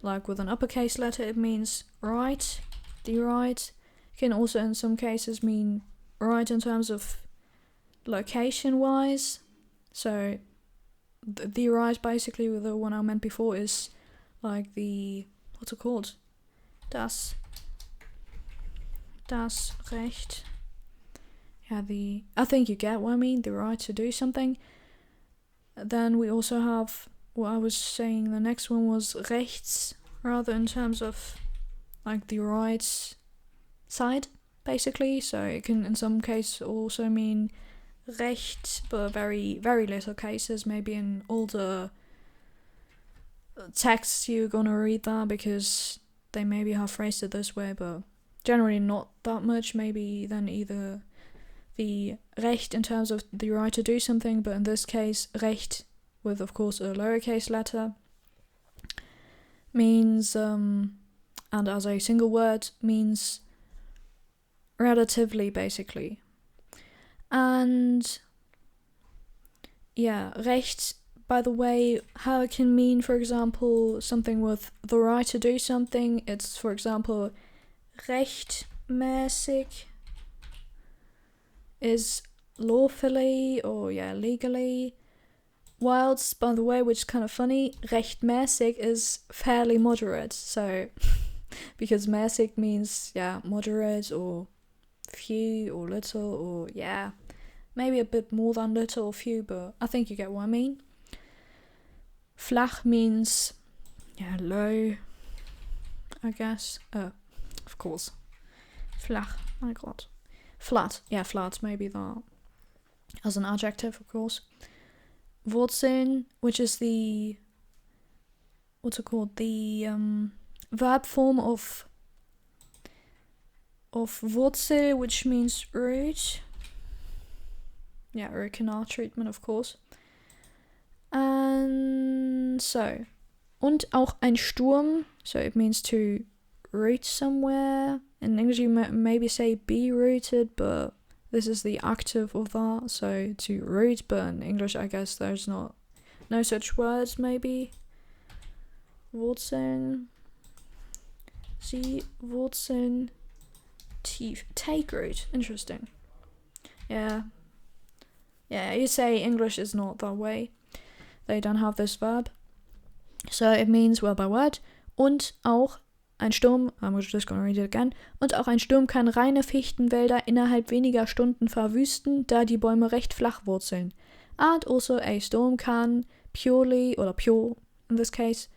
like with an uppercase letter, it means right, the right. It can also in some cases mean right in terms of location-wise. So the right, basically, the one I meant before, is like the, what's it called? Das Recht. Yeah, I think you get what I mean, the right to do something. Then we also have what I was saying, the next one was rechts, rather in terms of like the right side, basically. So it can in some cases also mean recht, but very, very little cases. Maybe in older texts you're gonna read that because they maybe have phrased it this way, but generally not that much. Maybe then either the recht in terms of the right to do something, but in this case recht with of course a lowercase letter means and as a single word means relatively, basically. And yeah, recht, by the way, how it can mean, for example, something with the right to do something, it's for example rechtmäßig is lawfully or legally, whilst, by the way, which is kind of funny, rechtmäßig is fairly moderate. So because mäßig means moderate or few or little, or maybe a bit more than little or few, but I think you get what I mean. Flach means low, I guess. Of course. Flach, my god. Flat, flat, maybe that as an adjective, of course. Wurzeln, which is the, what's it called, the verb form of Wurzel, which means root. Root canal treatment, of course. And so, und auch ein Sturm, so it means to root somewhere. In English you maybe say be rooted, but this is the active of that, so to root, but in English I guess there's no such words, maybe. Wurzeln. Sie wurzeln tief. Take root. Interesting. Yeah, you say English is not that way. They don't have this verb. So it means word by word. Und auch ein Sturm, I'm just gonna read it again. Und auch ein Sturm kann reine Fichtenwälder innerhalb weniger Stunden verwüsten, da die Bäume recht flach wurzeln. And also a storm can pure in this case,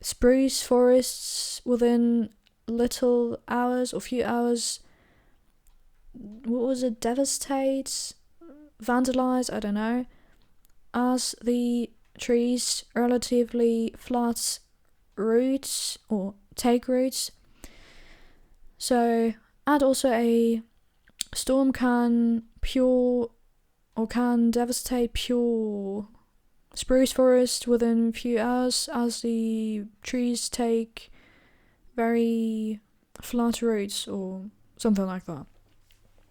spruce forests within little hours or few hours, devastate, vandalize, I don't know, as the trees relatively flat roots or take roots. So, and also a storm can devastate pure spruce forest within a few hours as the trees take very flat roots or something like that.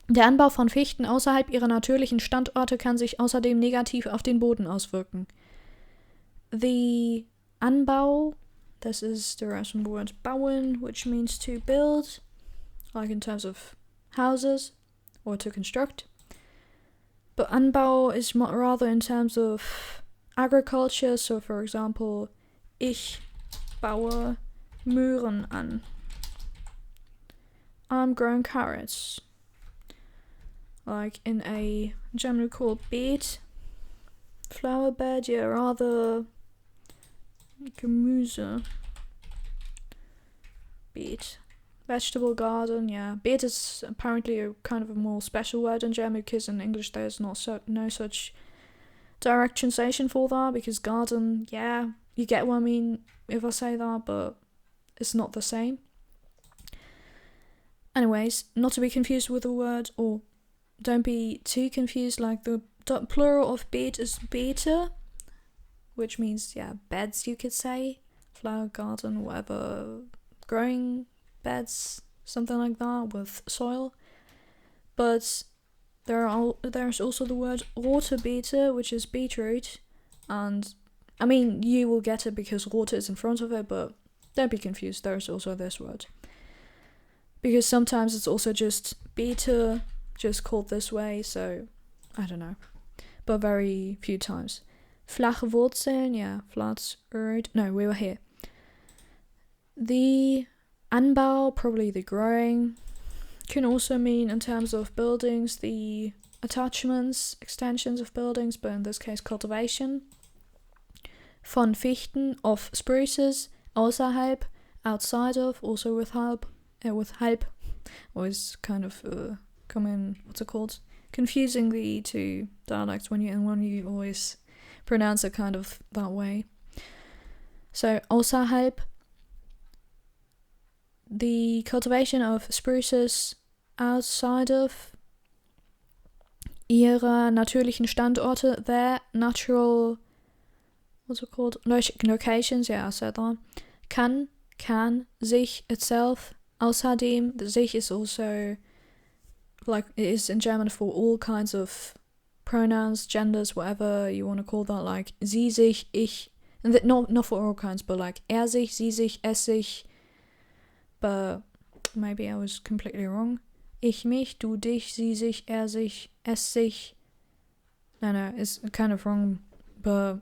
Der Anbau von Fichten außerhalb ihrer natürlichen Standorte kann sich außerdem negativ auf den Boden auswirken. The Anbau, this is the Russian word bauen, which means to build, like in terms of houses or to construct. But Anbau is rather in terms of agriculture, so for example, ich baue Möhren an. I'm growing carrots. Like in a German called Beet, flower bed, rather Gemüse. Beet. Vegetable garden, Beet is apparently a kind of a more special word in German because in English there's no such direct translation for that, because garden, you get what I mean if I say that, but it's not the same. Anyways, not to be confused with the word, or don't be too confused, like the plural of Beet is Beete, which means, beds, you could say. Flower garden, whatever, growing beds, something like that, with soil. But there's also the word rote Beete, which is beetroot, and I mean, you will get it because rote is in front of it, but don't be confused, there's also this word. because sometimes it's also just Beete, just called this way, so I don't know. But very few times. Flache Wurzeln, yeah, flat earth. No, we were here. The Anbau, probably the growing, can also mean in terms of buildings, the attachments, extensions of buildings, but in this case cultivation. Von Fichten, of spruces, außerhalb, outside of, also with halb, always kind of confusing the two dialects when you always pronounce it kind of that way. So außerhalb, the cultivation of spruces outside of ihre natürlichen Standorte, their natural, locations, yeah, I said that, kann, sich, itself, außerdem, the sich is also, like, it is in German for all kinds of pronouns, genders, whatever you want to call that, like, sie, sich, ich, and not for all kinds, but like, sich, sie, sich, es, sich, but maybe I was completely wrong. Ich, mich, du, dich, sie, sich, sich, es, sich. No, it's kind of wrong, but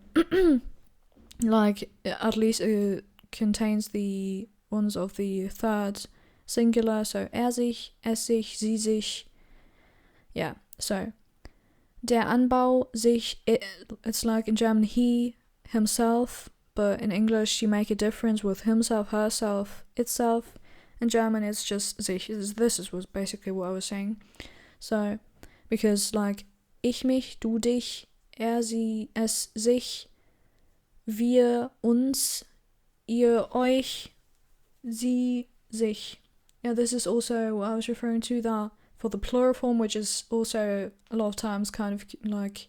like, at least it contains the ones of the third singular, so sich, es, sich, sie, sich. Yeah, so der Anbau, sich, it's like in German he, himself, but in English you make a difference with himself, herself, itself. In German it's just sich. This was basically what I was saying. So, because like, ich, mich, du, dich, sie, es, sich, wir, uns, ihr, euch, sie, sich. Yeah, this is also what I was referring to that for the plural form, which is also a lot of times kind of like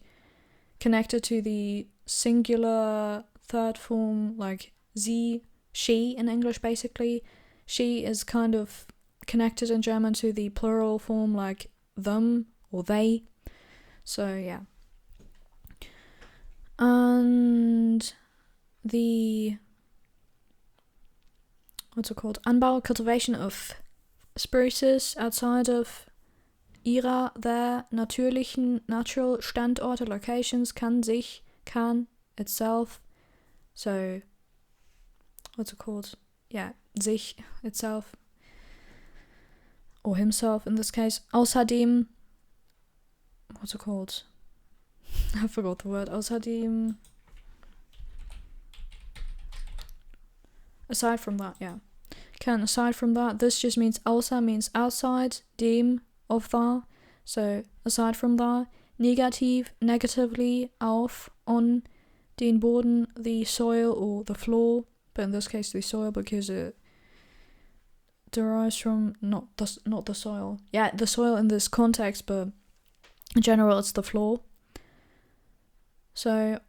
connected to the singular third form, like sie, she in English basically. She is kind of connected in German to the plural form, like them or they. So yeah. And the Anbau, cultivation of spruces outside of their natural Standorte, locations, kann, itself. So, yeah, sich, itself. Or himself in this case. Außerdem, I forgot the word. Außerdem. Aside from that, yeah. Aside from that, this just means außer means outside, dem, of that. So, aside from that, negatively, auf, on, den Boden, the soil or the floor, but in this case the soil because it derives from not the soil. Yeah, the soil in this context, but in general it's the floor. So,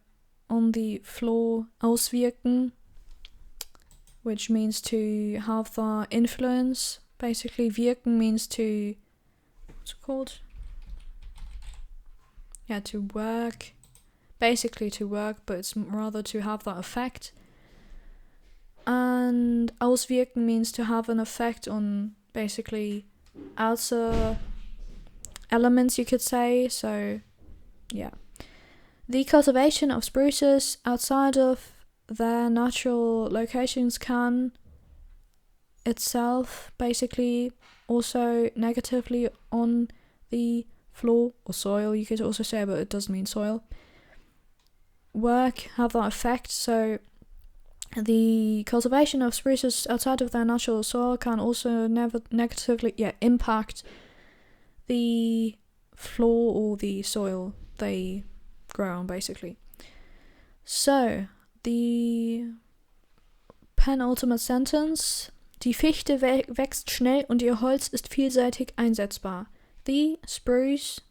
on the floor, auswirken, which means to have the influence. Basically, wirken means to, Yeah, to work. Basically to work, but it's rather to have that effect. And auswirken means to have an effect on basically outer elements, you could say. So, yeah. The cultivation of spruces outside of their natural locations can itself basically also negatively on the floor or soil, you could also say, but it doesn't mean soil. Work, have that effect. So the cultivation of spruces outside of their natural soil can also negatively impact the floor or the soil they grow on, basically. So the penultimate sentence. Die Fichte wächst schnell und ihr Holz ist vielseitig einsetzbar. The spruce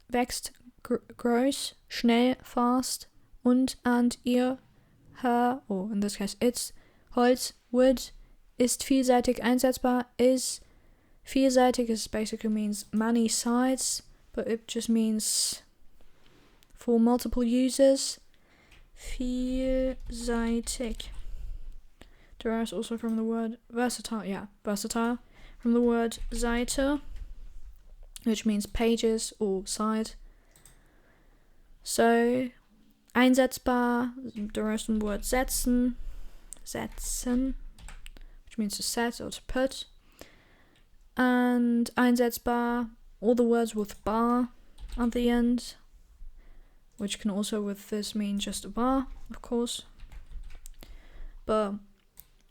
wächst groß, schnell, fast, and ihr, her, or in this case its, Holz, wood, ist vielseitig einsetzbar, is vielseitig basically means many sides, but it just means for multiple users. Vielseitig derives also from the word versatile. Yeah, versatile. from the word Seite, which means pages or side. So, einsetzbar derives from the word setzen, which means to set or to put. And einsetzbar, all the words with bar at the end, which can also with this mean just a bar, of course. But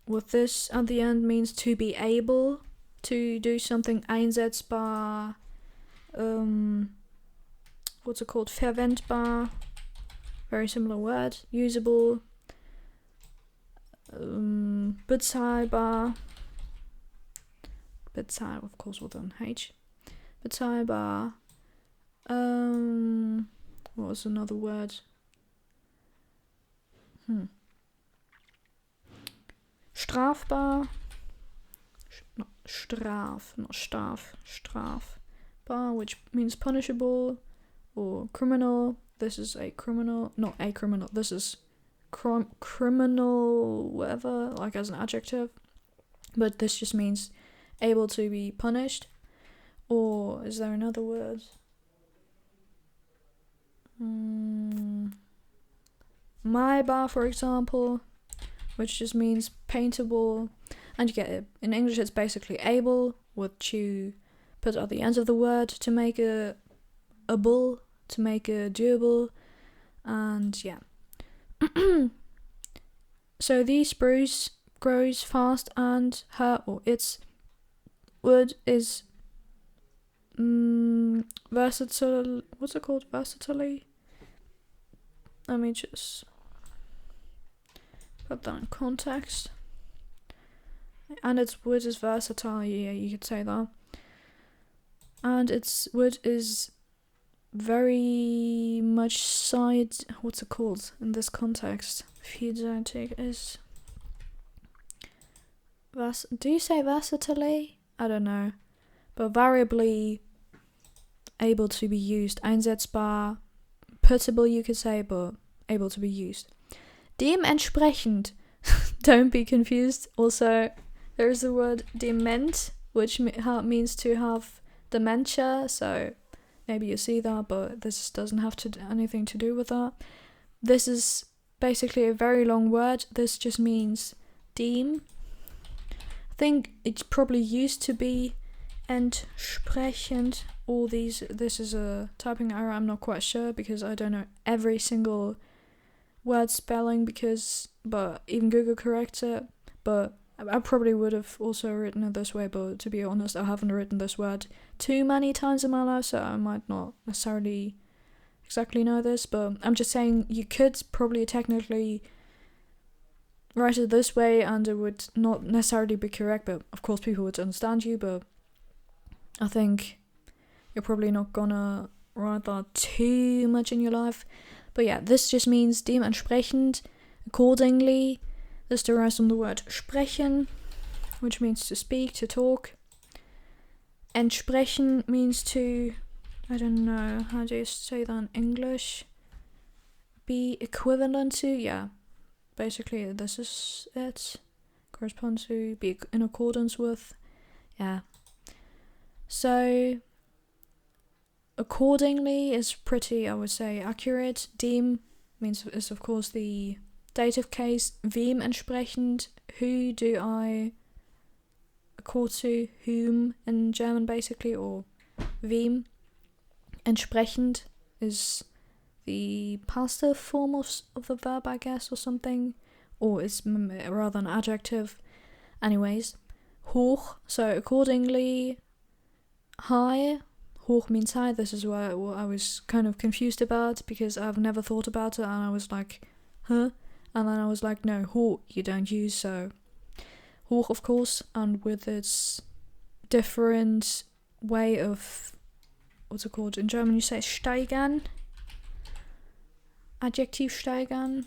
with this at the end means to be able to do something. Einsetzbar, what's it called? Verwendbar, very similar word. Usable, bezahlbar, bezahl, of course, with an H. Bezahlbar. What was another word? Strafbar. Strafbar, which means punishable or criminal. This is a criminal, not a criminal. This is criminal, whatever, like as an adjective. But this just means able to be punished. Or is there another word? Malbar, for example, which just means paintable. And you get it. In English, it's basically able, which you put at the end of the word to make a able, to make a doable. And yeah. So the spruce grows fast, and her or its wood is versatile. What's it called? Versatilely? Let me just put that in context. And its wood is versatile, yeah, you could say that. And its wood is very much what's it called in this context? Vielseitig is... do you say versatilely? I don't know. But variably able to be used. Einsetzbar, puttable you could say, but able to be used. Dementsprechend, don't be confused. Also, there's the word dement, which means to have dementia, so maybe you see that, but this doesn't have anything to do with that. This is basically a very long word. This just means dem. I think it probably used to be entsprechend. This is a typing error, I'm not quite sure, because I don't know every single word spelling, but even Google corrects it, but I probably would have also written it this way, but to be honest, I haven't written this word too many times in my life, so I might not necessarily exactly know this, but I'm just saying you could probably technically write it this way and it would not necessarily be correct, but of course people would understand you, but I think you're probably not gonna write that too much in your life. But yeah, this just means dementsprechend, accordingly. This derives from the word sprechen, which means to speak, to talk. Entsprechen means to, I don't know, how do you say that in English? Be equivalent to, yeah. Basically, this is it. Correspond to, be in accordance with, yeah. So, accordingly is pretty, I would say, accurate. Dem is of course the dative case. Wem entsprechend, who do I accord to, whom in German basically, or wem. Entsprechend is the passive form of the verb, I guess, or something, or it's rather an adjective. Anyways, hoch, so accordingly, high. Hoch means high. This is what I was kind of confused about, because I've never thought about it, and I was like, huh? And then I was like, no, hoch you don't use, so hoch, of course, and with its different way of, what's it called? In German you say steigern. Adjective steigern.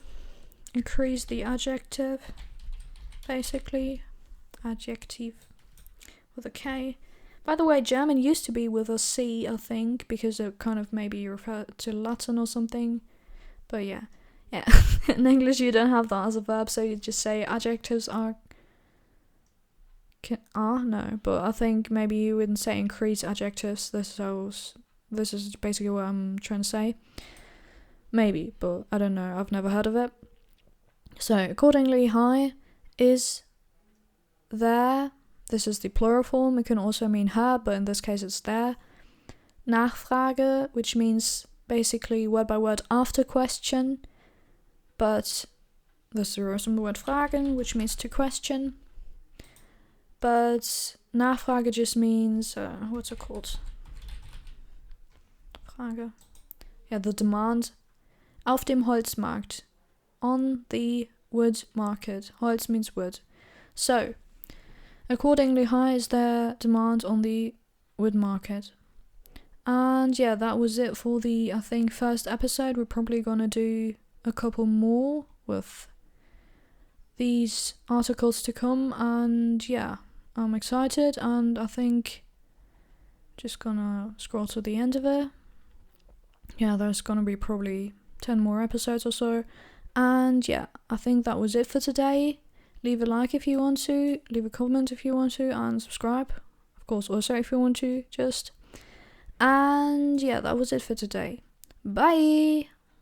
Increase the adjective, basically. Adjective with a K. By the way, German used to be with a C, I think, because it kind of maybe referred to Latin or something. But yeah. In English you don't have that as a verb, so you just say adjectives are No, but I think maybe you wouldn't say increase adjectives. This is basically what I'm trying to say. Maybe, but I don't know. I've never heard of it. So accordingly, high is there. This is the plural form. It can also mean her, but in this case it's there. Nachfrage, which means basically word by word after question, but this is from the word fragen, which means to question. But Nachfrage just means, what's it called? Frage. Yeah, the demand. Auf dem Holzmarkt. On the wood market. Holz means wood. So, accordingly, high is their demand on the wood market. And yeah, that was it for the, I think, first episode. We're probably gonna do a couple more with these articles to come. And yeah, I'm excited, and I think just gonna scroll to the end of it. Yeah, there's gonna be probably 10 more episodes or so. And yeah, I think that was it for today. Leave a like if you want to, leave a comment if you want to, and subscribe, of course, also if you want to, just. And yeah, that was it for today. Bye!